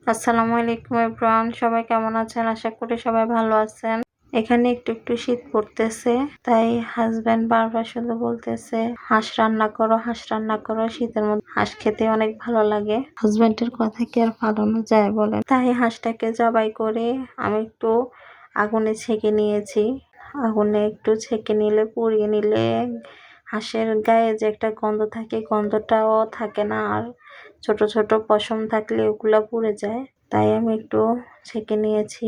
আসসালামু আলাইকুম এভরিওয়ান, সবাই কেমন আছেন? আশা করি সবাই ভালো আছেন। এখানে একটু একটু শীত পড়তেছে, তাই হাজবেন্ড বারবার শুধু বলতেছে হাঁস রান্না করো, হাঁস রান্না করো। শীতের মধ্যে হাঁস খেতে অনেক ভালো লাগে। হাজবেন্ডের কথা কি আর ফালানো যায় বলেন? তাই হাঁসটাকে জবাই করে আমি একটু আগুনে ছেঁকে নিয়েছি। আগুনে একটু ছেঁকে নিলে, পুড়িয়ে নিলে হাঁসের গায়ে যে একটা গন্ধ থাকে, গন্ধটাও থাকে না। আর ছোট ছোট পশম থাকলে ওগুলা পুড়ে যায়, তাই আমি একটু ছেঁকে নিয়েছি।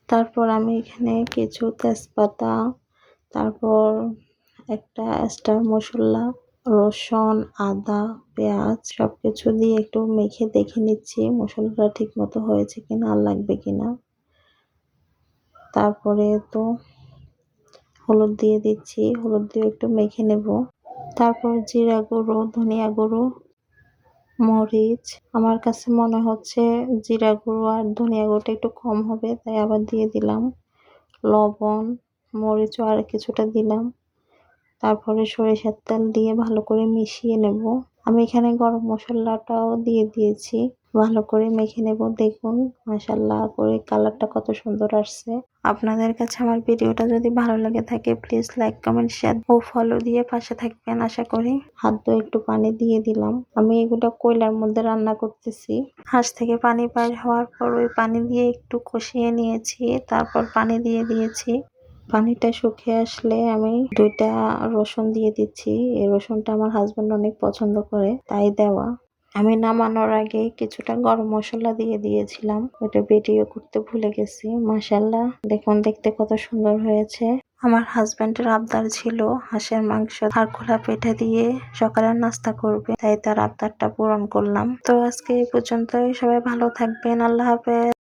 তারপর আমি এখানে কিছু তেজপাতা, তারপর একটা স্টার মশলা, রসুন, আদা, পেঁয়াজ সবকিছু দিয়ে একটু মেখে দেখে নিচ্ছি মশলাটা ঠিক মতো হয়েছে কিনা, আর লাগবে কিনা। তারপরে তো হলুদ দিয়ে দিচ্ছি, হলুদ দিয়ে একটু মেখে নেব। তারপর জিরা গুঁড়ো, ধনিয়া গুঁড়ো, মরিচ। আমার কাছে মনে হচ্ছে জিরা গুঁড়ো আর ধনিয়া গুঁড়োটা একটু কম হবে, তাই আবার দিয়ে দিলাম। লবণ, মরিচও আর কিছুটা দিলাম। তারপরে সরিষার তেল দিয়ে ভালো করে মিশিয়ে নেব। আমি এখানে গরম মশলাটাও দিয়ে দিয়েছি, ভালো করে মেখে নেব। দেখুন মাশাআল্লাহ করে কালারটা কত সুন্দর আসছে। আপনাদের কাছে আমার ভিডিওটা যদি ভালো লাগে থাকে, প্লিজ লাইক, কমেন্ট, শেয়ার ও ফলো দিয়ে পাশে থাকবেন আশা করি। হাত ধুয়ে একটু পানি দিয়ে দিলাম। আমি এগুলো কয়লার মধ্যে রান্না করতেছি। হাঁস থেকে পানি বের হওয়ার পর ওই পানি দিয়ে একটু কষিয়ে নিয়েছি, তারপর পানি দিয়ে দিয়েছি। পানিটা শুকিয়ে আসলে আমি 2টা রসুন দিয়ে দিচ্ছি। এই রসুনটা আমার হাজবেন্ড অনেক পছন্দ করে, তাই দেওয়া। আমি নামানোর আগে কিছুটা গরম মশলা দিয়ে দিয়েছিলাম, ওটা ভিডিও করতে ভুলে গেছি। মাশাআল্লাহ দেখুন দেখতে কত সুন্দর হয়েছে। আমার হাজবেন্ডের আবদার ছিল হাঁসের মাংস আর খোলা পেটে দিয়ে সকালের নাস্তা করবে, তাই তার আবদারটা পূরণ করলাম। তো আজকে এই পর্যন্তই, সবাই ভালো থাকবেন। আল্লাহ হাফেজ।